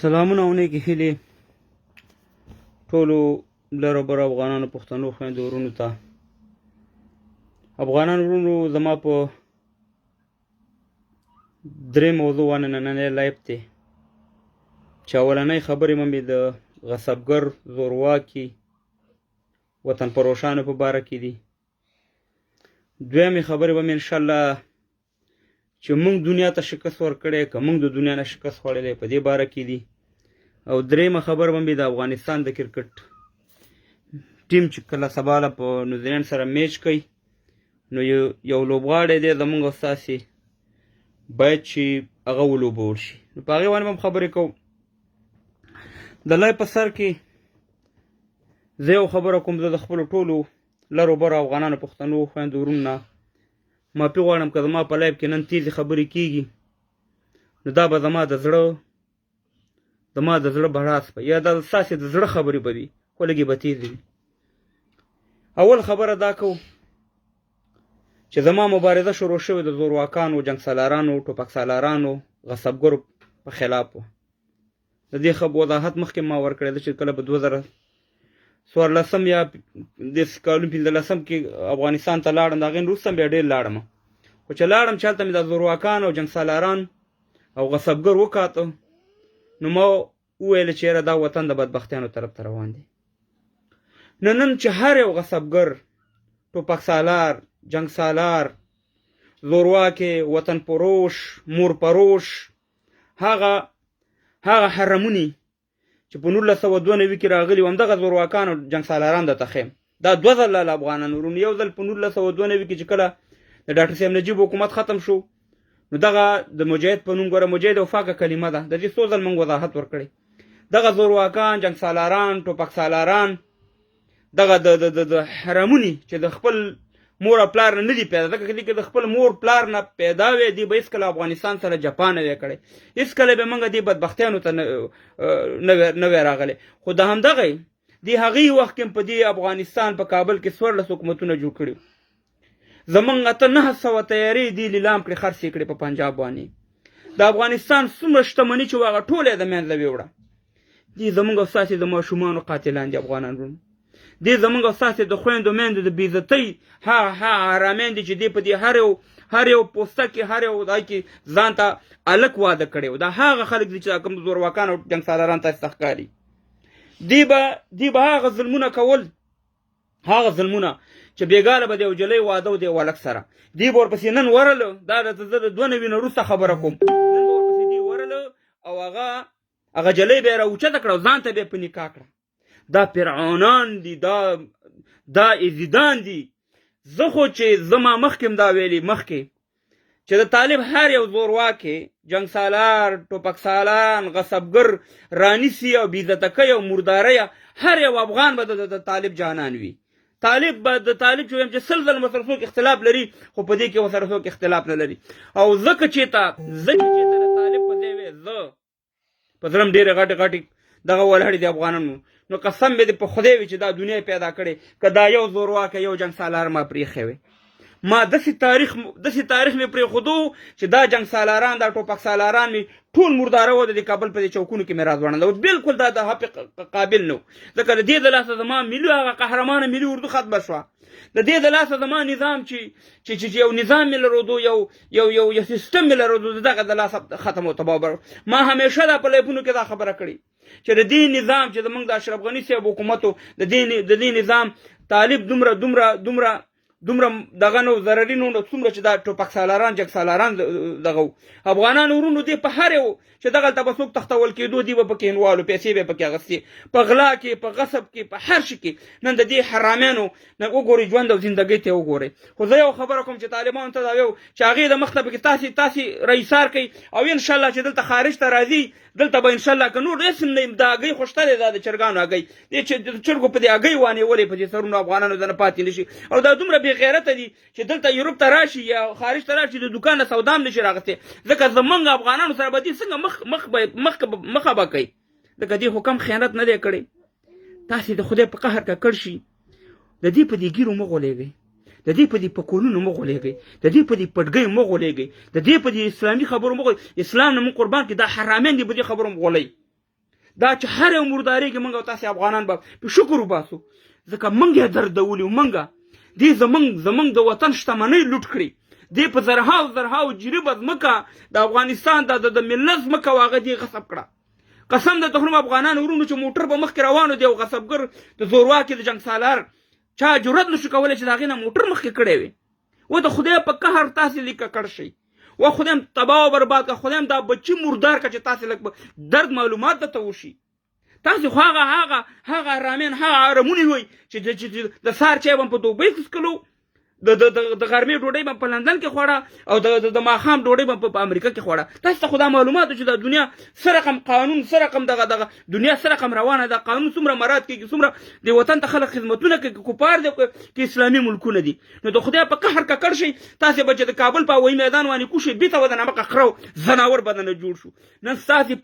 سلامونه او نیکې هیلې ټولو لر او بر افغانانو پښتنو خویندو ورونو ته. افغانان ورونو، زما په درې موضوع باندې نننی لایف دی چې اولنۍ خبرې به مې د غصبګر زورواکي وطن پروشانو په باره کې دي. دویمې خبرې به مې انشاءالله چې موږ دنیا ته شکست ورکړی که موږ د دنیا نه شکست خوړلی په دې باره کې دي. او دریمه خبر به مې د افغانستان د کرکټ ټیم چې کله سباله په نیوزیلینډ سره میچ کوي نو یو لوبغاړی دی زموږ او ستاسې باید چې هغه ولوبول شي. نو په هغې باندې به هم خبرې کوو. د لای په سر کې زه یو خبره کوم. زه د خپلو ټولو لرو برو افغانانو پښتنو خویندو ورونو نه معافي غواړم که زما په لایف کې نن تیزې خبرې کېږي نو دا به زما د زړه بړاس به یا دا ستاسې د زړه خبرې به وي خو لږې به تیزې وي. اول خبره دا کوو چې زما مبارزه شروع شوې د زورواکانو، جنګ سالارانو، ټوپک سالارانو، غصبګرو په خلاف وه. د دې وضاحت مخکې ما ورکړی ده چې کله په 2014 یا داسې کالونو 15 کې افغانستان ته لاړم. د هغې نه وروسته بیا ډېر لاړم، خو چې لاړم چې هلته مې د زورواکان او جنګ سالاران او غصبګر وکاته نو ما وویل چې یاره دا وطن د بدبختیانو طرف ته روان دی. نن چې هر یو غصبګر، ټوپک سالار، جنګ سالار، زورواکې، وطن پروش، مور پروش، هغه حرمونی چې په 1992 کې راغلي و همدغه زورواکان او جنګ سالاران درته ښیم. دا دوه ځله له افغانانو ورونو. یو ځل په 1992 کې چې کله د ډاکټر صاحب نجیب حکومت ختم شو نو دغه د مجاهد په نوم، ګوره مجاهد او فاقه کلمه ده، د دې څو ځل موږ وضاحت ورکړی. دغه زورواکان، جنګ سالاران، ټوپک سالاران، دغه د حرمونی چې د خپل مور او پلار نه دي پیدا، ځکه که د خپل مور پلار نه پیدا وی دی به هېڅکله افغانستان سره جپا نه وی کړی، هېڅکله به موږ دې بدبختیانو ته نه وی راغلی. خو د همدغه د هغې وخت کې په دې افغانستان په کابل کې 14 حکومتونه جوړ کړي. زمونږ 900 تیارې دي لیلام کړي، خرڅ یې کړي په پنجاب باندې. د افغانستان څومره شتمني چې هغه ټوله یې د منځه ویوړه. دې زمونږ او ستاسې د ماشومانو قاتلان دي افغانان ورونو. دې زمونږ او ستاسې د خویندو میندو د بېعزتۍ هغه حرامیان دي چې دې په دې هر یو پوسته کې، هر یو ځای کې ځان ته الک واده کړی و. دا هغه خلک دي چې کوم زورواکان او جنګ سالاران تاسې ته ښکاري. دې به هغه ظلمونه کول، هغه ظلمونه چې بېګاله به د یو جلۍ واده و د یو هلک سره. دې به ورپسې نن ورله، دا زه د 92 نه وروسته خبره کوم، نن به ورپسې دې ورله او هغه جلۍ به یې راوچته کړه او ځان ته به یې په نکاح کړه. دا فرعونان دي، دا ازیدان دي. زه خو چې زما مخکې دا ویلي مخکې چې د طالب هر یو زورواکې، جنګ سالار، ټوپک سالان، غصبګر رانیسي او بېعزته کوي او مرداریه، هر یو افغان به د طالب جانان وي. طالب چې وایم چې 100 ځله ورسره څوک اختلاف لري خو په دې کې ورسره څوک اختلاف نه لري. او ځکه چې ته د طالب په ځای وې، زه په زړه م ډېرې غټې دغه ولاړې دي افغانانو، نو قسم مې دې په خدای وي چې دا دنیا پیدا کړې که دا یو زورواکه، یو جنګ سالار ما پرېښی وی. ما داسې تاریخ مې پرېښودو چې دا جنګ سالاران، دا ټوپک سالاران مې ټول مرداره و د کابل په دې چوکونو کې مې راځوړل. او بلکل دا د حق قابل نه و، ځکه د دې د لاسه زما ملي هغه قهرمانه ملي اردو ختمه شوه. د دې د لاسه زما نظام چې یو نظام مې لرودو، یو سیستم مې لرودو، دغه د لاسه ختم او تباه. ما همیشه دا په لایفونو کې دا خبره کړې چې د دې نظام چې زموږ د اشرف غني صاحب حکومت و، د دې نظام طالب دومره دغه نو ضرري نو څومره چې دا ټوپک سالاران، جنګ سالاران دغه افغانان ورونو دې په هر یو چې دغلته به څوک تختول کېدو دي به پکې انوالو، پیسې به پکې اخیستې، په غلا کې، په غصب کې، په هر شي کې. نن د دې حرامیانو نه وګورئ ژوند او زندګۍ ته وګورئ. خو زه یو خبره کوم چې طالبانو ته دا ویو چې هغې د مخ ته پکې تاسې رئیسار کوي او انشاءالله چې دلته خارج ته راځي، دلته به انشاءالله که نور اسم نه د هګۍ خو شته دی، دا د چرګانو هګۍ، دې چې د چرګو په دې هګۍ وانیولې په دې سرونو افغانانو ته نه پاتې نه شي. او دا دومره بې غیرته دي چې دلته یورپ ته راشي یا خارج ته راشي د دوکان نه سودا هم نشي راغستی، ځکه زمونږ افغانانو سره به دې څنګه مخه به کوي، ځکه دې خو کم خیانت نه دی کړی. تاسې د خدای په قهر ککړ شي، د دې په دې ګیرو مه غولېږئ، د دې په دې پکولونو مه غولېږئ، د دې په دې پټګیو مه غولېږئ، د دې په دې اسلامي خبرو مه غولېږئ. اسلام نه مونږ قربان کړي، دا حرامیان دي په دې خبرو مه غولئ. دا چې هر یو مرداري کې موږ او تاسې افغانان به په شکر وباسو ځکه موږ یې دردولي وو. دې زموږ د وطن شتمنۍ لوټ کړي، دې په زرهاو جریبه ځمکه د افغانستان د ملت ځمکه وه هغه دې غصب کړه. قسم د تخرم افغانان ورونو چې موټر به مخکې روانو دی او غصبګر د زورواکي د جنګ سالار چا جرأت نشو کولی چې د هغې نه موټر مخکې کړی وي. و د خدای په قهر تاسې لیکه کړ شئ، و خدای هم تباه او برباد که، خدای هم دا بچي مردار که چې تاسې لږ درد معلومات درته وشي. تاسې خو هغه ارامین هغه ارمونې وئ چې د سهار چای به په دوبۍ کې څکلو، د غرمې ډوډۍ به په لندن کې خوړه او د ماښام ډوډۍ به په امریکا کې خوړه. تاسو ته خو دا معلومات چې د دنیا څه رقم قانون، څه رقم دغه دنیا څه رقم روانه ده، قانون څومره مراعات کېږي، څومره د وطن ته خلک خدمتونه کوي، کفار دي که اسلامي ملکونه دي. نو د خدای په قهر ککړ شئ. تاسې به چې د کابل په هوایي میدان باندې کوشئ بېرته به د نمکه خره ځناور بدنه جوړ شو. نن ستاسې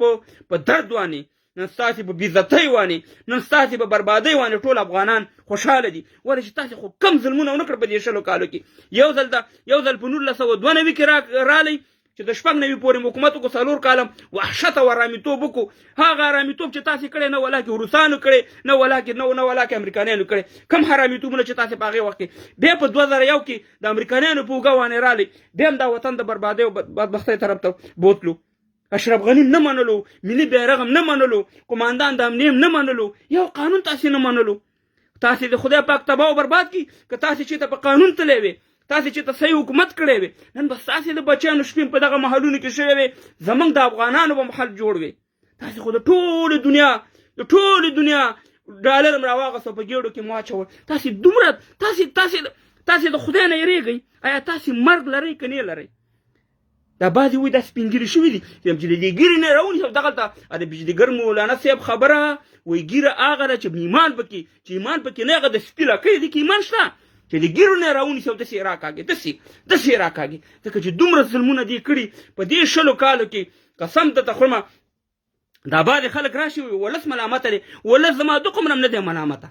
په درد باندې، نن ستاسې په بېعزتۍ باندې، نن ستاسې په بربادۍ باندې ټول افغانان خوشحاله دي. ولې چې تاسې خو کم ظلمونه ونه کړ په دې 20 کالو کې. یو ځل په 1992 کې رالی چې د 96 پورې حکومت وکړو، 4 کاله وحشت او ارامېتوب وکړو. هغه ارامېتوب چې تاسې کړی نه ولا کې روسانو کړی، نه ولا کې امریکایانو کړی. کم ارامېتوبونه چې تاسې په هغې وخت کې بیا په 2001 کې د امریکایانو په اوږه باندې رالی، بیا هم دا وطن د بربادۍ او بدبختۍ طرف ته بوتلو. اشرف غنی نه منلو، ملي بیرغ هم نه منلو، قماندان د امنیه هم نه منلو، یو قانون تاسې نه منلو. تاسې د خدای پاک تباه او برباد کړي که تاسې چېرته په قانون تللی وې، تاسې چېرته صحیح حکومت کړی وې. نن به ستاسې د بچیانو شپې په دغه محلونو کې شوی وې، زموږ د افغانانو به محل جوړ وې. تاسې خو د ټولې دنیا ډالر هم راواغېستو په ګېډو کې مو اچول. تاسې دومره تاسې د خدای نه یېرېږئ. آیا تاسې مرګ لرئ که نه لرئ؟ دا بعضې وایي دا سپین ږیرې شوي دي چې د دې ږیرې نه راونیسو. دغلته د بجلیګر مولانا صاحب خبره وایي ږیره هغه ده چې ایمان پکې نه، هغه د سپي لکۍ دي کې ایمان شته چې د ږیرو نه راونیسو داسې یې راکاږي. ځکه چې دومره ظلمونه دې کړي په دې 20 کالو کې. قسم درته خورمه دا بعضې خلک راشي وایي ولس ملامته دی. ولس زما د قوم نه دی ملامته.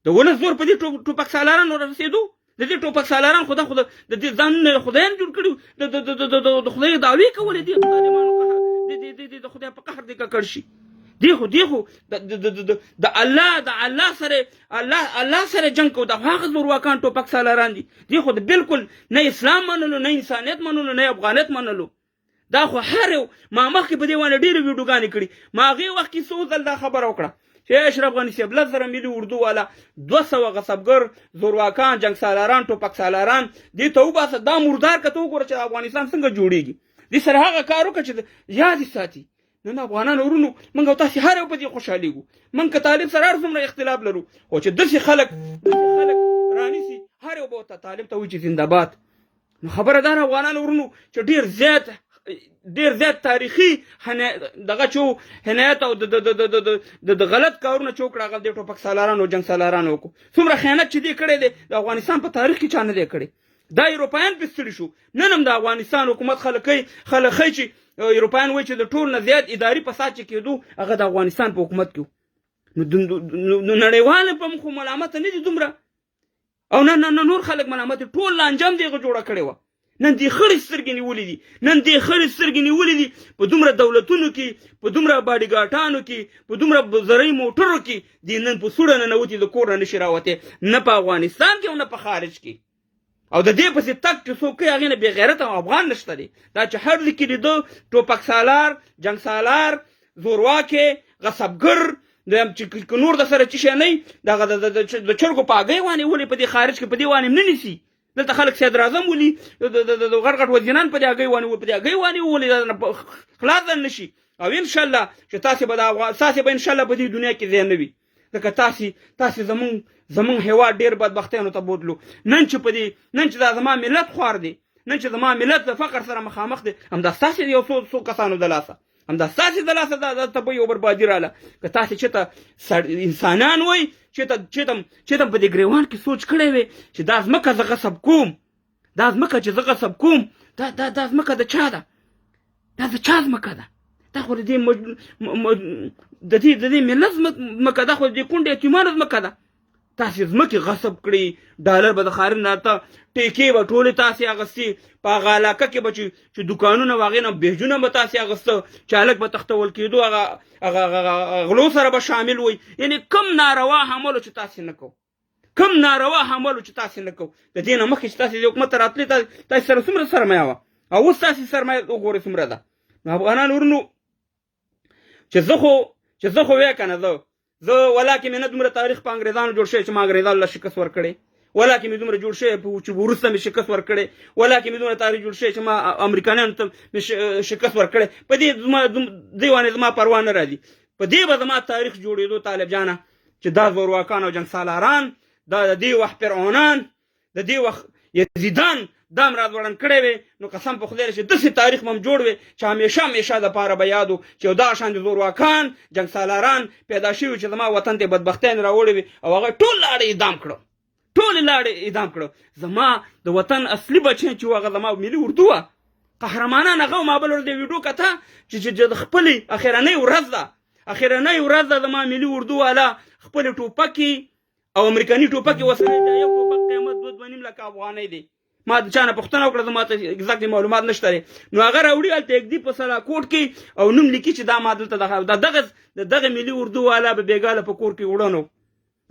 د ولس زور په دې ټوپک سالارانو رسېدو. د دې ټوپک سالاران خو د دې ځانونه خدایان جوړ کړي، د خدای دعوې کولې دي. د خدای په قهر دې ککړ شي. دی خو د الله سره جنګ کوو. د هغه زورواکان ټوپک سالاران دي. دی خو بالکل نه اسلام منلو، نه انسانیت منلو، نه افغانیت منلو. دا خو هر یو ما مخکې په دې باندې ډېرې ویډیوګانې کړي. ما هغې وخت کې څو ځل دا خبره وکړه چې اشرف غني صاحب 10 ملي اردو والا 200 غصبګر زورواکان جنګ سالاران ټوپک سالاران دې ته وباسه. دا مردار که ته وګوره چې افغانستان څنګه جوړېږي. دې سره هغه کار وکړه چې یاد یې ساتي. نن افغانان ورونو موږ او تاسې هر یو په دې خوشحالېږو. موږ که طالب سره هر څومره اختلاف لرو، خو چې داسې خلک رانیسي هر یو به ورته طالب ته وایي چې زنده‌باد. نو خبره دا ده افغانان ورونو چې ډېر زیات تاریخي دغه چې حنایت او د غلط کارونه چې وکړه هغه د ټوپک سالارانو جنګ سالارانو وکړو. څومره خیانت چې دې کړی دی د افغانستان په تاریخ کې چا نه دی کړی. دا اروپایان پې ستړي شو. نن هم د افغانستان حکومت خلک ښیي چې اروپایان وایي چې د ټول نه زیات اداري فساد چې کېدو هغه د افغانستان په حکومت کې و. نو نړیوال په مخ ملامته نه دي دومره، او نه نور خلک ملامت دي. ټول لانجام دې جوړه کړې وه. نن دې خړې سترګې نیولې دي په دومره دولتونو کې، په دومره باډیګارډانو کې، په دومره زرعي موټرو کې. دې نن په سوړه ننوتي د کور نه نشي راوتی، نه په افغانستان کې او نه په خارج کې. او د دې پسې تک چې څوک کوي هغې نه بې غیرته افغان نشته دی. دا چې هر ځای کې لیده ټوپک سالار، جنګ سالار، زورواکې، غصبګر، چې نور د سره څه شی نه وي دغه د چرګو په هګۍ وانې ولي په دې خارج کې په دې وانې نه نیسي. دلته خلک صدر اعظم ولي د غټ وزیران په دې هګۍ وانې وولي خلاص نه شي. او انشاءالله چې تاسې به انشاءالله په دې دنیا کې ځای نه وي. ځکه تاسې زمونږ هېواد ډېر بدبختیانو ته بوتلو. نن چې دا زما ملت خوار دی، نن چې زما ملت د فقر سره مخامخ دی، همدا ستاسې یو څو کسانو د لاسه د تبۍ او بربادي راله. که تاسې چېرته انسانان وئ، چېرته په دې ګریوان کې سوچ کړی وی چې دا ځمکه زه غصب کوم، دا ځمکه چې زه غصب کوم دا ځمکه د چا ده؟ دا د چا ځمکه ده؟ دا خو د دې ملت ځمکه ده، خو د دې کونډې یتیمانو ځمکه ده. تاسې ځمکې غصب کړي، ډالر به د ښاري نه ته ټیکې به ټولې تاسې اخیستې، په هغه علاقه کې به چې دوکانونه و هغې نه بیجونه به تاسې اخیسته، چې هلک به تختول کېدو هغه غلو سره به شامل وئ. یعنې کم ناروا عملو چې تاسې نه کوو، کم ناروا عملو چې تاسې نه کوو، د دې نه مخکې چې تاسې د حکومت ته راتلې تاسې سره څومره سرمایه وه، او اوس تاسې سرمایه وګورئ څومره ده. نو افغانان ورونو چې زه خو وی که نه زه ولاکې مې نه دومره تاریخ په انګریزانو جوړ شوی چې ما انګریزانو له شکست ورکړی، ولاکې مې دومره جوړ شوی چې وروسته مې شکست ورکړی، ولاکې مې دومره تاریخ جوړ شوی چې ما امریکایانو ته مې شکست ورکړی. په دې وانې زما پروا نه راځي، په دې به زما تاریخ جوړېدو طالب جانه چې دا زورواکان او جنګ سالاران، دا د دې وخت فرعونان، د دې وخت یزیدان دا م راځوړن کړی وي. نو قسم په خدای چې داسې تاریخ مم جوړ وي چې همیشه دپاره به یاد و چې یو دغه شان د زورواکان جنګ سالاران پیدا شوي چې زما وطن ته بدبختیان راوړي وي، او هغه ټول لاړې اعدام کړو، ټولې لاړې اعدام کړو. زما د وطن اصلي بچیان چې هغه زما ملي اردو وه، قهرمانان هغه ما بل ورځ د ویډیو کته چې د خپلې اخرنۍ ورځ ده زما ملي اردو والا خپلې ټوپکې او امریکاني ټوپکې وسره د یو ټوپک قیمت 2.5 لکه افغانۍ دی. ما د چا نه پوښتنه وکړه، زما ته اګزاکټلي معلومات نشته دی. نو هغه راوړي هلته اګدي په سلاکوټ کې او نوم لیکي چې دا ما دلته دغه ملي اردو والا به بېګاله په کور کې وړنو،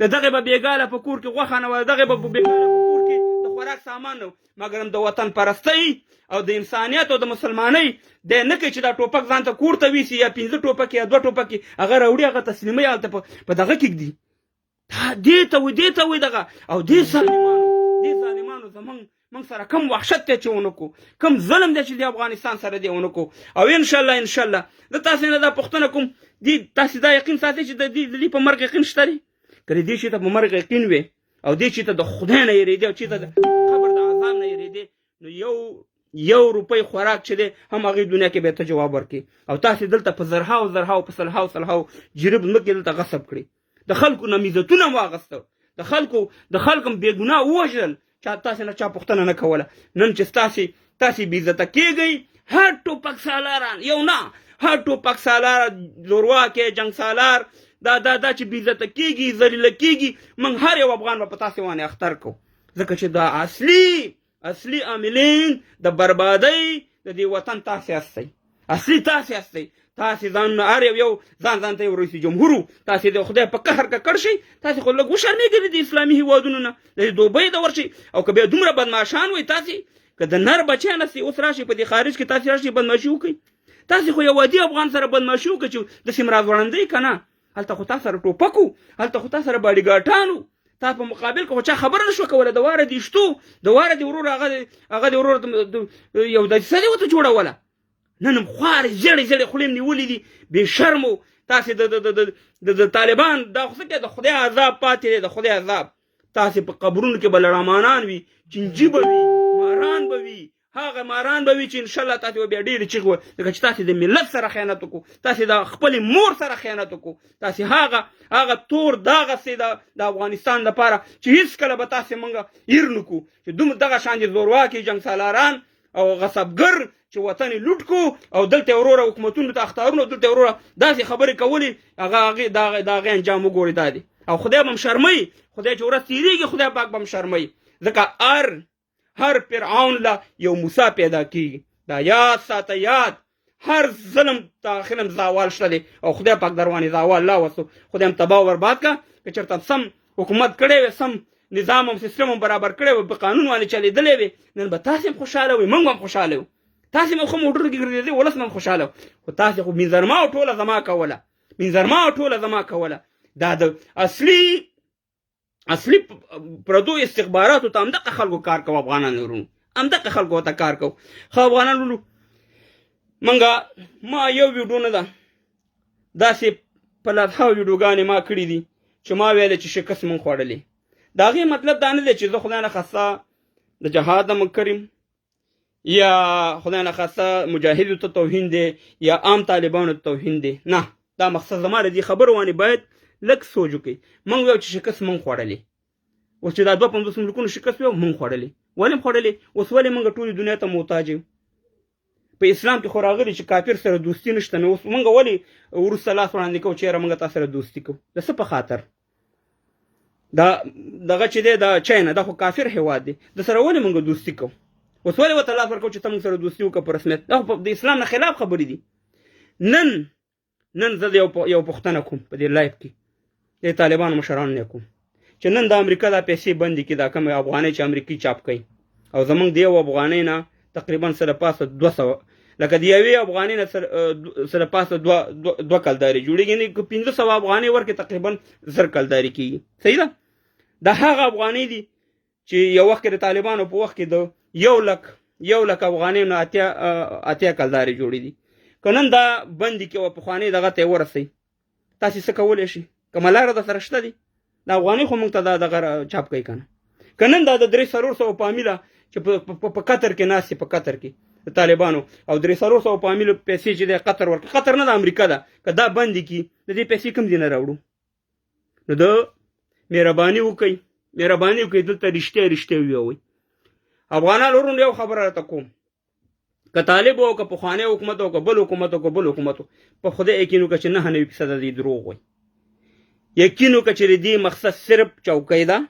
د دغه به بېګاله په کور کې غوښه نه وه، دغه به بېګاله په کور کې د خوراک سامان نه و، مګر د وطن پرستۍ او د انسانیت او د مسلمانۍ دی نه کوي چې دا ټوپک ځان ته کور ته ویسي یا 5 ټوپک یا 2 ټوپک هغه راوړي، هغه تسلیموي هلته په دغه کې ږدي. دې ته وایي دغه. او دې ظالمانو زمونږ سره کم وحشت دی چې ونه کړو، کم ظلم دی چې د افغانستان سره دی ونه کړو. او انشاءالله زه تاسې نه دا پوښتنه کوم، تاسې دا یقین ساتئ چې د دې په مرګ یقین شته دی؟ که دې شي ته په مرګ یقین وي او دې شي ته د خدای نه یېرېدې او چې ته د قبر د عذاب نه یېرېدې، نو یو روپۍ خوراک چې دی هم هغې دنیا کې به ته جواب ورکړي. او تاسې دلته په زرهاو په سلهاو جریب ځمکې دلته غصب کړي، د خلکو نه عزتونه مو واخیسته، د خلکو بې ګناه ووژل، تاسې نه چا پوښتنه نه کوله. نن چې تاسې بې عزته کېږئ، هر ټوپک سالاران، یو نه هر ټوپک سالار، زورواکی جنګ سالار دا چې بې عزته کېږي، ذلیله کېږي، موږ هر یو افغان به په تاسې باندې اختر کوو، ځکه چې دا اصلي عاملین د بربادۍ د دې وطن تاسې هستئ، اصلي تاسې هستئ. تاسې ځان هر یو ځان ته یو رئیس جمهور، تاسې د خدای په قهر ککړ شئ، تاسې خو لږ وشرمېږئ د اسلامي هېوادونو نه، د دوبۍ ته ورشئ. او که بیا دومره بدماشان وئ، تاسې که د نر بچیان هستئ، اوس راشئ په دې خارج کې تاسې راشئ بدماشي وکړئ. تاسې خو یو عادي افغان سره بدماشي وکړئ چې داسې م راځوړندئ که نه، هلته خو تا سره ټوپک و، هلته خو تا سره باډیګاټان و، تا په مقابل کې خو چا خبره نه شوه کوله، د واره دې شتو، د واره دې ورور هغه دې ورور یو دسیسه دې ورته جوړوله. نن هم خوارې زیړې خولې م نیولې دي، بې شرمو. تاسې د طالبان دا خو څه کې د خدای عذاب پاتې دی، د خدای عذاب. تاسې په قبرونو کې به لړمانان وي، چینجي به وي، ماران به وي، هغه ماران به وي چې انشاءالله تاسې به بیا ډېرې چیغې وایي، ځکه چې تاسې د ملت سره خیانت وکړو، تاسې د خپلې مور سره خیانت وکړو، تاسې هغه تور داغ هستئ د افغانستان لپاره چې هېڅکله به تاسې موږ هېر نه کړو، چې دومره دغه شان دي زورواکي جنګ سالاران او غصبګر چې وطن یې لوټ کړو او دلته وروره حکومتونو ته اختارونو دلته وروره داسې خبرې کولې، د هغې انجام وګورئ دا دی. او خدای به م شرموي، خدای چې ورځ تېرېږي خدای پاک به م شرموي، ځکه هر فرعون له یو موسی پیدا کېږي. دا یاد ساته، یاد هر ظلم ته آخر هم زوال شته دی، او خدای پاک در باندې زوال لا وستو، خدای هم تباه و برباد که چېرته سم حکومت کړی وی، سم نظام هم سیستم هم برابر کړی وی، په قانون باندې چلېدلی وی، نن به تاسې هم خوشحاله وئ، موږ هم خوشحاله وو، تاسې هم ښه موټرو کې ګرځېدئ، ولس هم خوشحاله وو. خو تاسې خو مینځرما او ټوله زما کوله. دا د اصلي پردو استخباراتو ته همدغه خلکو کار کوو، افغانان ورونو همدغه خلکو ته کار کوو. ښه افغانان ورونو، ما یو ویډیو نه ده، داسې په لسهاو ویډیوګانې ما کړي دي چې ما ویلی چې شکست مونږ خوړلی. د هغې مطلب دا نه دی چې زه خدای نه خواسته د جهاد نه منکر یم، یا خدای نه خواسته مجاهدو ته توهین دی، یا عام طالبانو ته توهین دی. نه، دا مقصد زما د دې خبرو باندې باید لږ سوچ وکړئ. موږ ویو چې شکست مونږ خوړلی، اوس چې دا 250 ملکونو شکست ویو مونږ خوړلی. ولې م خوړلی؟ اوس ولې موږ ټولې دنیا ته محتاج یو؟ په اسلام کې خو راغلي چې کافر سره دوستي نشته، نو اوس موږ ولې وروسته لاس وړاندې کوو چې یاره موږ تا سره دوستي کوو؟ د څه په خاطر؟ دغه چې دی د چاینا دا خو کافر هیواد دی د سره ولې موږ دوستي کوو اوس ولې ورته لاس ورکوو چې ته موږ سره دوستي وکړه په رسمیت دا خو د اسلام نه خلاف خبرې دي نن زه یو پوښتنه کوم په دې لایف کې د طالبانو مشرانو نه کوم چې نن د امریکا دا پیسې بندي کړي دا کوم افغانۍ چې امریکایي چاپ کوي او زمونږ د یو افغانۍ نه تقریبا سره پاسه 200 لکه د یوې افغانۍ نه سره پاسه 2 کلداري جوړېږي نه 1500 افغانۍ ورکې تقریبا 1000 کلداري کېږي صحیح ده دا هغه افغانۍ دي چې یو وخت د طالبانو په وخت کې د 1 لک افغانۍ نه اتیا کلداري جوړې دي که نن دا بندي کې او پخوانۍ دغه ته ورسئ تاسې څه کولی شي کومه لاره در سره شته دي دا افغانۍ خو موږ ته دغه چاپ کوي که نه که نن دا د 300 پامیله چې په قطر کې ناست په قطر کې د طالبانو او 300 پامیله پیسې چې د قطر ورکړي قطر نه د امریکا ده که دا بندي کړي د دې پیسې کوم دي نه راوړو نو د مهرباني وکړئ دلته رښتیا ووایئ افغانان ورونو یو خبره راته کوم که طالب او که پخوانی حکومت او که بل حکومت په خدای یقین وکړه چې 99% د دروغ وي یقین وکړه چې دې مقصد صرف چوکۍ ده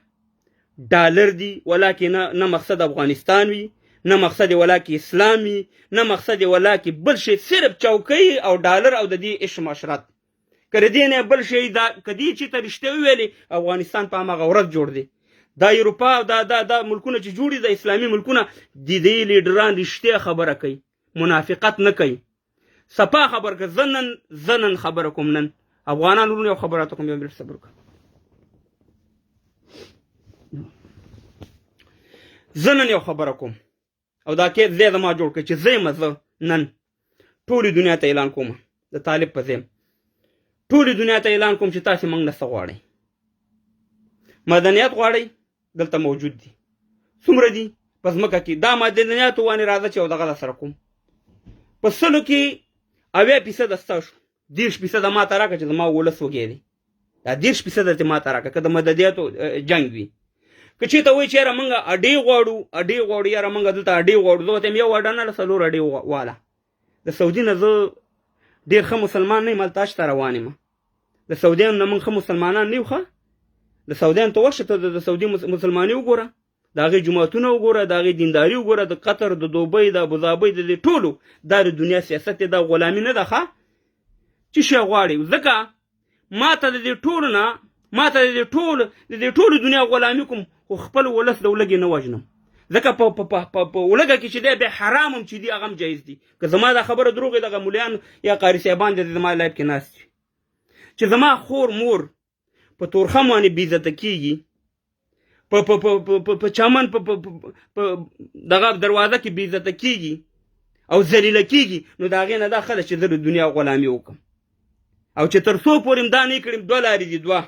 ډالر دي ولکه نه مقصد افغانستان وي نه مقصد ولکه اسلام وي نه مقصد ولکه بل شي صرف چوکۍ او ډالر او د دې عشق معاشرت کړه دې نه بل شي دا کدي چې ته رښتیا ویلي افغانستان په هغه ورځ جوړ دی دا اروپا دا ملکونه چې جوړي د اسلامي ملکونه د دې لیډران رښتیا خبره کوي منافقت نه کوي صفا خبر که زنن خبره کوم نن افغانان ورونو یو خبره کوم یو بل صبر کوم زنن یو خبره کوم او دا کې زه ما جوړ کړ چې زه نن ټولې دنیا ته اعلان کوم د طالب په ځم ټولې دنیا ته اعلان کوم چې تاسو موږ نه غواړئ مدنیت غواړئ دلته موجود دي څومره دي په ځمکه کې دا مدنیت وانه راځي چې دغه سره کوم په سلو کې 80% ستاسو 10% ما ته راکړه چې ما ولس وګیری دا 10% ته ما ته راکړه که د مدنیت جنگ وي که چې ته وایي چې یاره موږ اډې غواړو یاره موږ دلته اډې غواړو زه ته یو اډه نه څلور اډې واله د سعودي نه زه ډېر ښه مسلمان نه یم هلته حج ته روان یم د سعودیانو نه موږ ښه مسلمانان نه یو ښه د سعودیانو ته ورشه ته د سعودي مسلمانۍ وګوره د هغې جوماتونه وګوره د هغې دینداري وګوره د قطر د دوبۍ د ابوظبۍ د دې ټولو دا د دنیا سیاست دی دا غلامي نه ده ښه چې شی غواړي ځکه ما ته د دې ټولو دنیا غلامي کوم خو خپل ولس د ولږې نه وژنم ځکه په ولږه کې چې دی بیا حرام هم چې دي هغه هم جایز دي که زما دا خبره دروغ دغه مولیان یا قاري صاحبان د زما لایف کې ناست چې زما خور مور په تورخم باندې بېعزته کېږي په چمن په دغه دروازه کې بېعزته کېږي او ذلیله کېږي نو د هغې نه دا ښه ده چې زه د دنیا غلامي وکړم او چې تر څو پورې دا نه کړم 2 لارې دي 2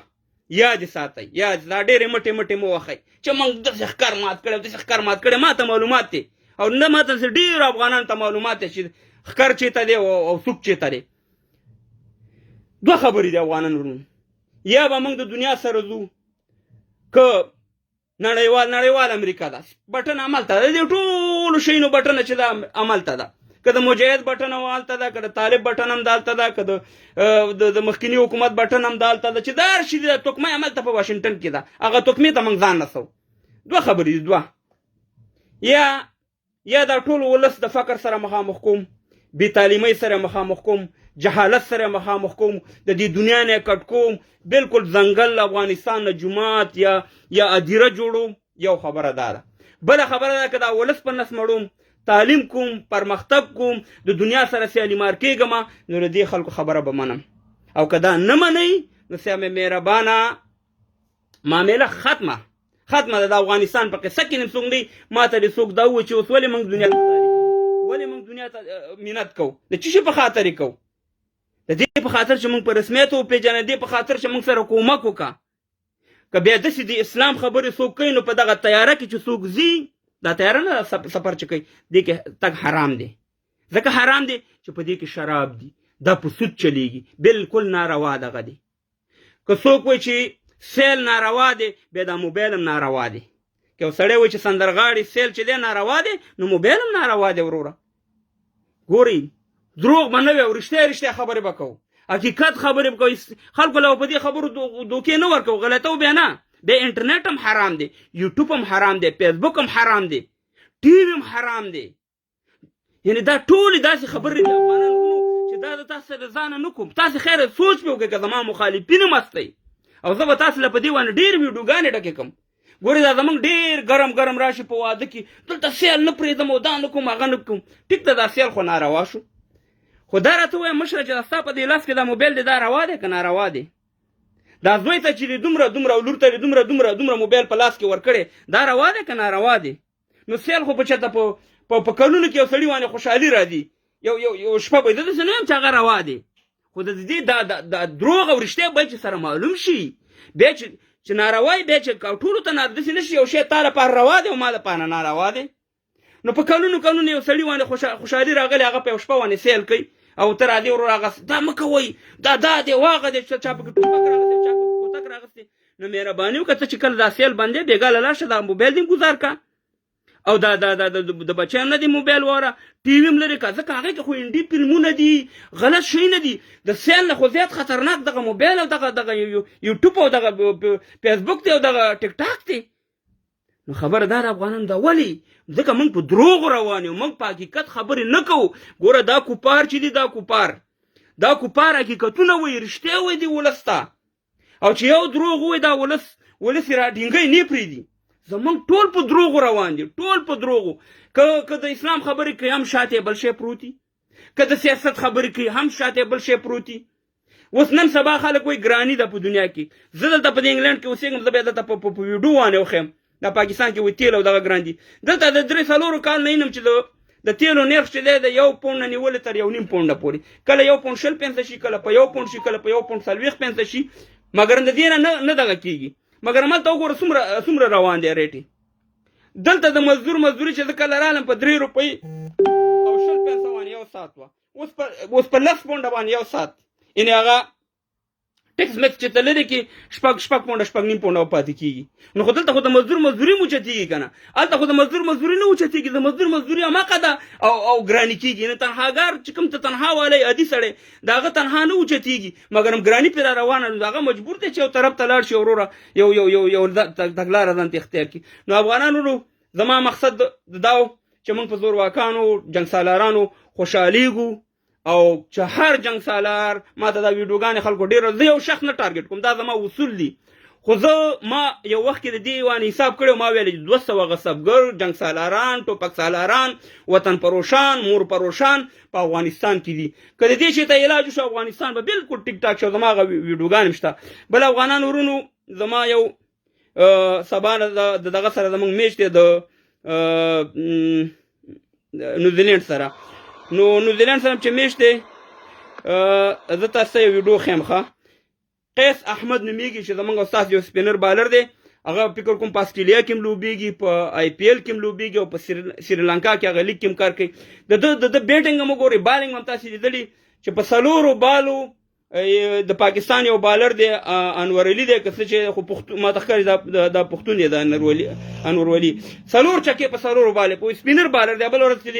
یاد ساتئ یاد دا ډېرې مټې مو وخی چې موږ داسې ښکار مات کړی ما ته معلومات دی او نه ما ته ډېرو افغانانو ته معلومات دی چې ښکار چېرته دی او څوک چېرته دی 2 خبرې دي افغانانو یا به موږ د دنیا سره ځو که نړیوال امریکا ده بټن عملته ده د ټولو شیانو بټنه چې ده عملته ده که د مجاهد بټن هم هلته ده که د طالب بټن هم دلته ده که د مخکینی حکومت بټن هم دلته ده چې دا هر شي د توکمۍ عملته په واشنګټن کې ده هغه توکمې ته موږ ځان رسوو 2 خبرې دي 2 یا دا ټول ولس د فقر سره مخامخ کوم بې تعلیمۍ سره مخامخ کوم جهالت سره مخامخ کوم د دې دنیا نه کټ کوم بالکل ځنګل افغانستان نه جماعت یا ادیره جوړوم یو خبره ده بل خبره ده که دا ولس په نس مړوم تعلیم کوم پرمختګ کوم د دنیا سره سیالي مار کېږم نو د دې خلکو خبره به منم او که دا نه منئ نو سیامه مهربانه معامله ختمه ده د افغانستان په قصه کې څوک دی ما ته دې څوک دا ووایي چې اوس ولې موږ دنیا ته مینت کوو د څه شي په خاطر یې کوو د دې په خاطر چې موږ په رسمیت وپېژنو د دې په خاطر چې موږ سره کومک وکړه که بیا داسې د اسلام خبرې څوک کوي نو په دغه تیاره کې چې څوک ځي دا تیاره نه سفر چې کوي دې کې تګ حرام دی ځکه حرام دی چې په دې کې شراب دی دا په سود چلیږي بالکل ناروا دغه دی که څوک وایي چې سیل ناروا دی بیا دا موبایل هم ناروا دی که یو سړی وایي چې سندرغاړي سیل چې دی ناروا دی نو موبایل هم ناروا دی وروره ګورئ دروغ به نه وي او رښتیا خبرې به کوو حقیقت خبرې به کوو خلکو له په دې خبرو دوکې نه ورکوو غلطه بیا نه د انټرنیټ هم حرام دی، یوټیوب هم حرام دی، فیسبوک هم حرام دی، ټي وي هم حرام دی. یعنی دا ټولې داسې خبرې دي افغانانو چې دا د تاسو د ځانه نه کوم. تاسې خیر سوچ پې وکړئ که زما مخالفین هم هستئ او زه به تاسو له په دې باندې ډېر ویډیوګانې ډکې کړم. ګورې دا زموږ ډېر ګرم راشي په واده کې دلته سیل نه پرېږدم او دا نه کوم هغه نه کوم. ټیک ده دا سیل خو ناروا شو، خو دا راته ووایه مشره چې ستا په دې لاس کې دا موبایل دی دا روا دی که ناروا دی؟ دا زوی ته چې دومره او لور ته دومره موبایل په لاس کې ورکړی دا روا دی که ناروا دی؟ نو سیل خو په چېرته په کلونو کې یو سړي باندې خوشحالي راځي، یو شپه به داسې نه یم چې هغه روا دی. خو د دې دا دروغ او رښتیا باید چې سره معلوم شي. بیا چې ناروا بیا چې ټولو ته داسې نه شي یو شی تا لپاره روا دی او ما لپاره ناروا دی. نو په کلونو یو سړي باندې خوشحالي راغلی هغه په یو شپه باندې سیل کوي او ته راځې ورور هغه دا مه کوئ دا دی واغه دی چا پکې ټوپک راغستی چا پکې کوتک راغستی. نو مهرباني وکړه ته چې کله دا سیل بندې بېګا له لاړ شه دا موبایل دې ګزار کا او د بچیانو نه دی موبایل واره ټي وي هم لرې که ځکه هغې کې خو انډي فلمونه دي غلط شی نه دي. د سیل نه خو زیات خطرناک دغه موبایل او دغه یوټیوب او دغه فیسبوک دی او دغه ټیک ټاک دی. نو خبره دا د افغانانو ده ولې ځکه موږ په دروغو روان یو، موږ په حقیقت خبرې نه کوو. ګوره دا کوپار چې دي دا کوپار حقیقتونه وایي رښتیا وایي دي ولس ته، او چې یو دروغ وایي دا ولس یې را ډینګی نه پرېږدي. زمونږ ټول په دروغو روان دي، ټول په دروغو. که د اسلام خبرې کوي هم شاته بل شی پروتي، که د سیاست خبرې کوي هم شاته بل شی پروتي. اوس نن سبا خلک وایي ګراني ده په دنیا کې. زه دلته په انګلند کې اوسېږم، زه بیا دلته په ویډیو باندې وښیم دا پاکستان کې وایي تیل او دغه ګران دي. دلته د 3-4 کال نه ینم چې د تیلو نرخ چې دی د 1 پونډ نه نیولې تر 1.5 پونډه پورې، کله 1 پونډ 20 پنسه شي، کله په 1 پونډ شي، کله په 1 پونډ 40 پنسه شي. مګر د دې نه دغه کېږي. مګر هملته وګوره څومره روان دی ریټې. دلته د مزدوري چې زه کله رالم په 3 روپۍ او 20 پنسه باندې یو ساعت وه، اوس په 10 پونډه باندې یو ساعت. یعنې هغه ټیکس میکس چې ته لرې کې شپږ پونډه 6.5 پونډه پاتې کېږي. نو خو دلته خو د مزدوري هم اوچتېږي که نه، هلته خو د مزدوري نه اوچتېږي، د مزدوري هماقه ده او ګراني کېږي. نه تنهاګار چې کوم ته تنها والی عادي سړی د هغه تنها نه اوچتېږي، مګر هم ګراني پرې را روانه ده. هغه مجبور دی چې یو طرف ته لاړ شي وروره یو تګلاره ځانته اختیار کړي. نو افغانانو زما مقصد دا و چې موږ په زورواکانو جنګسالارانو خوشحالیږو او چې هر جنگ سالار ما ته دا ویډیوګانې خلکو ډېره، زه یو شخص نه ټارګټ کوم، دا زما اصول دي. خو ما یو وخت کې د دې باندې حساب کړی، ما ویل 200 غصبګر جنگ سالاران ټوپک سالاران وطن پروشان مور پروشان په افغانستان کې دي. که د دې شي ته علاج وشو افغانستان به بالکل ټیک ټاک شو. زما هغه ویډیوګانې شته. بل افغانان ورونو زما یو سبا دغه سره زموږ میچ دی د نیوزیلینډ سره. نو نیوزیلینډ سره چې میچ دی زه تاسو ته یو ویډیو ښیم ښه. قیس احمد نومیږي چې زموږ استاد یو سپینر بالر دی، هغه فکر کوم په استرالیا کې هم لوبېږي، په IPL کې هم لوبېږي او په سریلانکا کې هغه لیګ کې هم کار کوي. د بیټینګ هم وګورئ، بالینګ هم تاسې لیدلي چې په 4 بالو د پاکستان یو بالر دی انور علي دی، که څه چې خو ما ته ښکاري دا پښتون دی د انور علي. 4 چکې په 4 بالې په سپینر بالر دی. بل ورځ چې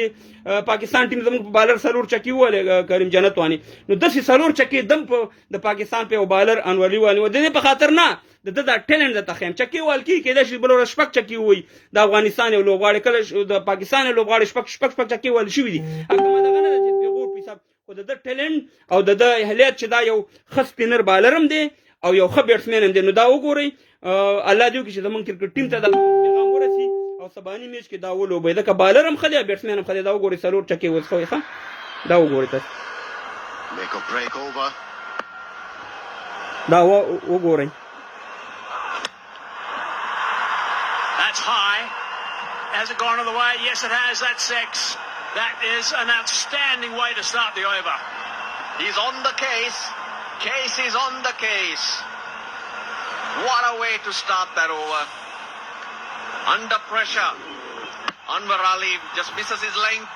پاکستان ټیم زموږ په بالر 4 چکې ووهلې کریم جنت واني، نو داسې 4 چکې دم د پاکستان په یو بالر انور علي واني و. د دې په خاطر نه د دا ټیلنټ درته ښیم. چکې وهل کېدای شي بل ورځ 6 چکې ووایي د افغانستان یو لوبغاړی، کله د پاکستان یو لوبغاړی 6 چکې وهل شوي دي. هغه دغه نه ده چې پیغور په حساب، خو د ټیلنټ او د اهلیت چې دا یو ښه سپینر بالر هم دی او یو ښه بیټسمین هم دی. نو دا وګورئ، الله دې وکړي چې زموږ کرکټ ټیم ته دا پیغام ورسي او سباني میچ کې دا ولوبوي. ځکه بالر هم ښه دی او بیټسمین هم ښه دی. دا وګورئ 4 چکې وڅښوي ښه. دا وګورئ تاسو، دا وګورئ. Has it gone all the way? Yes, it has. That's 6. That is an outstanding way to start the over. He's on the case. Case is on the case. What a way to start that over. Under pressure. Anwar Ali just misses his length.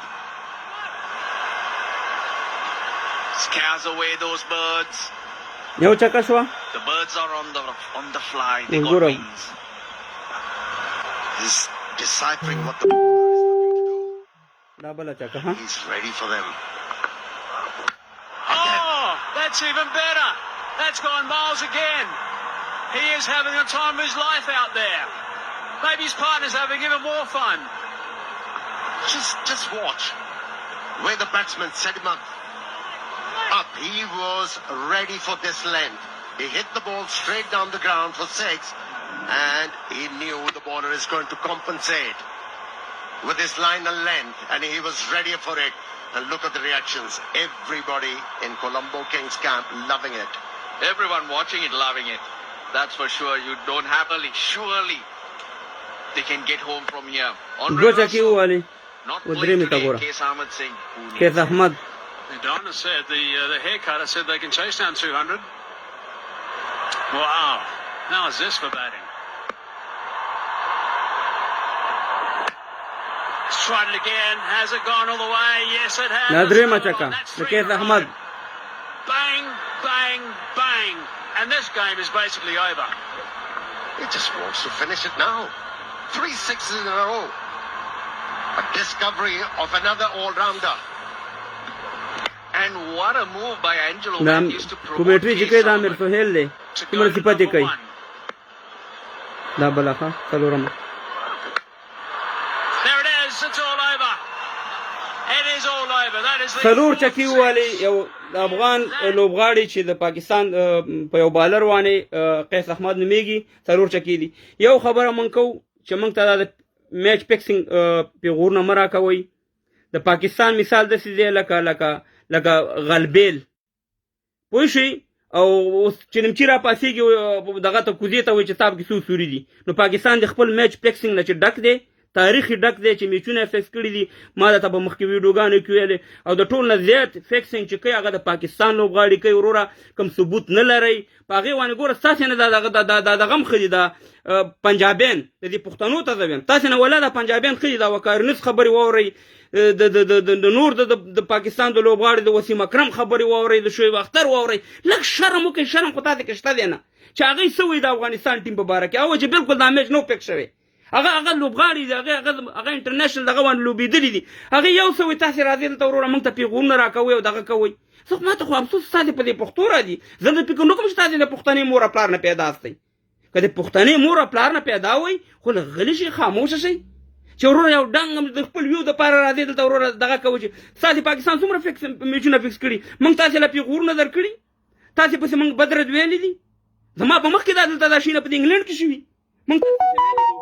Scares away those birds. Yo chakashwa. The birds are on the fly. They got wings. He's deciphering what the bowler is looking to do. He's ready for them. Oh, that's even better. That's gone miles again. He is having the time of his life out there. Maybe his partner's having even more fun. Just watch where the batsman set him up. He was ready for this length. He hit the ball straight down the ground for 6, and he knew the bowler is going to compensate with his line and length, and he was ready for it. And look at the reactions. Everybody in Colombo Kings camp loving it. Everyone watching it, loving it. That's for sure. You don't have surely they can get home from here. دو چکی ووالی Not ودرې playing مې ته today, ګوره. Case Ahmed Singh. کیس احمد Donna said, the haircutter said they can chase down 200. Wow. Now is this for batting? He's tried it again. Has it gone all the way? Yes, it has. دا درېیمه Oh, چکه that's د three کیس in a row. احمد Bang, bang, bang. And this game is basically over. He just wants to finish it now. 3 sixes in a row. A discovery of another all-rounder. And what a move by Angelo دا Matthews to promote کومیټري چې کوي Case دا امیر Ahmed سهیل دی To go څومره to صفت یې number کوي 1. دا بله ښه څلورمه There it is. It's all over. It is all over. That is the څلور fourth چکی six. ووالی یو د افغان لوبغاړي چې د پاکستان په یو بالر باندې قیس احمد نومیږي څلور چکی دي یو خبره مونږ کوو چې مونږ ته دا د میچ فکسینګ پیغورونه مه راکوئ د پاکستان مثال داسې دی لکه غلبیل پوه شئ او اوس چې نمچي راپاڅېږي دغه ته کوزې ته وایي چې تاب کې څو سوري دي نو پاکستان د خپل میچ فکسینګ نه چې ډک دی تاریخ یې ډک دی چې میچونه یې فکس کړي دي ما درته په مخکې ویډیوګانو کې ویلې او د ټول نه زیات فکسینګ چې کوي هغه د پاکستان لوبغاړي کوي وروره کوم ثبوت نه لرئ په هغې باندې ګوره ستاسې نه دغه هم ښه دي دا پنجابیان د دې پښتنو ته زه ویم تاسې نه ولا دا پنجابیان ښه دي دا وکارنس خبرې واورئ د نور د پاکستان د لوبغاړي د وسیم اکرم خبرې واورئ د شعیب اختر واورئ لږ شرم وکړئ شرم خو تاسې کې شته دی نه چې هغوی څه وایي د افغانستان ټیم په باره کې هغه چې بالکل دا میچ نو پک شوی هغه لوبغاړي دي هغه انټرنیشنل دغه باندې لوبېدلي دي هغه یو څه وایي تاسې راځئ دلته وروره موږ ته پیغورونه راکوئ او دغه کوئ زه ما ته خو افسوس ستاسې په دې پښتو راځي زه د فکر نه کوم چې تاسې د پښتنې مور او پلار نه پیدا استئ که د پښتنې مور او پلار نه پیدا وئ خو لږ غلي شئ خاموشه شئ چې وروره یو ډنګ د خپل ویو دپاره راځئ دلته وروره دغه کوئ چې ستاسې پاکستان څومره میچونه فکس کړي موږ تاسې له پیغورونه درکړي تاسې پسې موږ بد رد ویلي دي زما په مخکې دا دلته دا شیونه په دې انګلینډ کې شوي موږ تاسې ویلي دي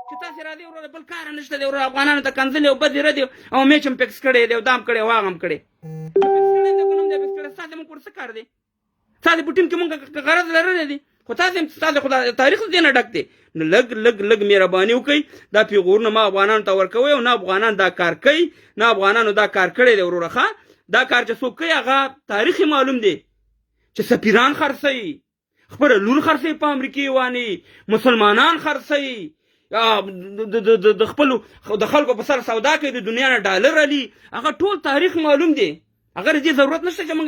چې تاسې راځئ وروره بل کار نشته دی وروره افغانانو ته کنځلې او بدې ردې او میچ هم فکس کړی دی او دا هم کړی او هغه هم کړی ستاسې موږ پر څه کار دی ستاسې په ټیم کې موږ غرض لرلی دی خو ستاسې خو تاریخ دې نه ډک دی نو لږ مهرباني وکئ دا پیغورونه ما افغانانو ته ورکوئ او نه افغانان دا کار کوي نه افغانانو دا کار کړی دی وروره ښه دا کار چې څوک کوي هغه تاریخ معلوم دی چې سفیران خرڅوي خپله لور خرڅوي په امریکې وانې مسلمانان خرڅوي د خپلو د خلکو په سر سودا کوي د دنیا نه ډالر علي هغه ټول تاریخ معلوم دی هغه دې ضرورت نشته چې موږ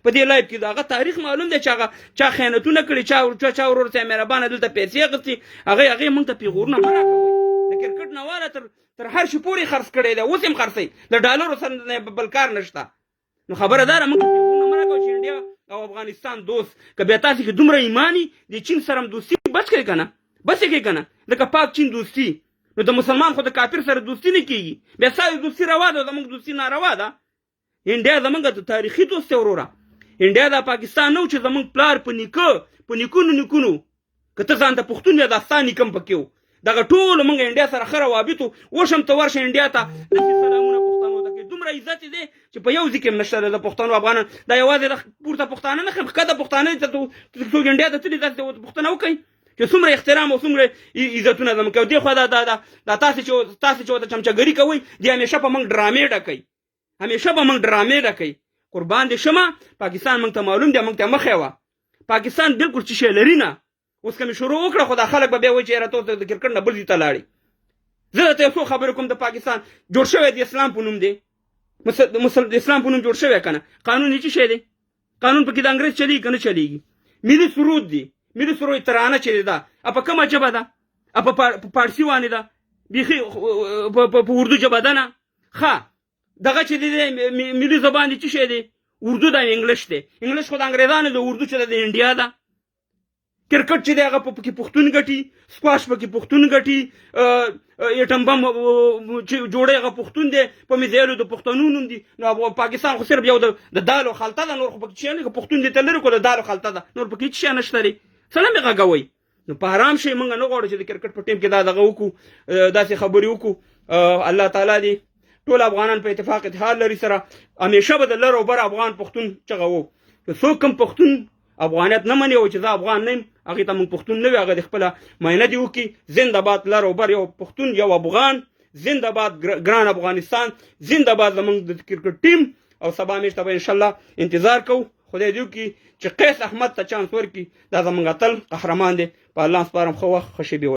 په دې لایف کې هغه تاریخ معلوم دی چې هغه چا خیانتونه کړي چا ورور ته مهربانه دلته پیسې اخیستي هغې موږ ته پیغورونه مه راکوئ د کرکټ نه واله تر هر شي پورې خرڅ کړی دی اوس هم خرڅوي د ډالرو سره بل کار نشته نو خبره داره موږ ته پیغورونه مه راکوئ چې انډیا او افغانستان دوست که بیا تاسې کې دومره ایماني د چین سره هم دوستي بس کوي که نه بس یې کوي که نه لکه پاک چین دوستي نو د مسلمان خو د کافر سره دوستي نه کېږي بیا ستاسې دوستي روا ده زموږ دوستي ناروا ده انډیا زموږ د تاریخي دوست دی وروره انډیا دا پاکستان نه و چې زموږ پلار په نیکونو که ته ځان ته پښتون یې دا ستا نیکه هم پکې و دغه ټولو موږ انډیا سره ښه روابط و اوس هم ته ورشه انډیا ته داسې سلامونه پښتنو ته کوي دومره عزت یې دی چې په یو ځای کې هم نشته د پښتنو افغانان دا یوازې د پورته پښتانه نه ښیم ښکته پښتانه ته څوک انډیا ته تللي داسې پوښتنه وکړئ چې څومره احترام او څومره عزتونه زموږ کوي دې خوا دا تاسې چې ورته چمچهګري کوئ دې همیشه په موږ ډرامې ډکوئ همیشه به موږ ډرامې ډکوئ قربان دې شمه پاکستان موږ ته معلوم دی موږ ته مخې وه پاکستان بالکل چې شی لري نه اوس که مې شروع وکړه خو دا خلک به بیا وایي چې یاره ته د کرکټ نه بل ځای ته لاړې زه درته یو څو خبرې کوم د پاکستان جوړ شوی د اسلام په نوم دی د اسلام په نوم جوړ شوی که نه قانون یې څه شی دی قانون پکې د انګریز چلیږي که نه چلیږي ملي سرود دی ملي سرود ترانه چې ده په کومه ژبه ده په پارسي باندې ده بیخي په اردو ژبه ده نه ښه دغه چې دی ملي زبان دی څه شی دی اردو ده انګلیش دی انګلیش خو د انګریزانو د اردو چې ده د انډیا ده کرکټ چې دی هغه پکې پښتون ګټي، سکواش پکې پښتون ګټي، ایټم بم چې جوړی هغه پښتون دی، په میزایلو د پښتنو نوم دي. نو پاکستان خو صرف یو د دال او خلطه ده، نور خو پکې شی نه. پښتون دې ته لرې کړو د دال او خلطه ده، نور پکې هېڅ شی نشته دی. سلام یې غږوئ. نو په حرام شی موږ نه غواړو چې د کرکټ په ټیم کې دا دغه وکړو، داسې خبرې وکړو. الله تعالی دې ټول افغانان په اتفاق اتحاد لري سره همیشه به د لر او بر افغان پښتون چغه وو. که څوک کوم پښتون افغانیت نه مني او چې زه افغان نه یم، هغې ته موږ پښتون نه وي، هغه د خپله معاینه دې وکړي. زنده باد لر او بر یو پښتون یو افغان، زنده باد ګران افغانستان، زنده باد زموږ د کرکټ ټیم. او سبا میاشته به انشاءالله انتظار کوو. خدای دې وکړي چې قیس احمد ته چانس ورکړي، دا زموږ اتل قهرمان دی. په الله سپارم، ښه وخت، ښه شېبې.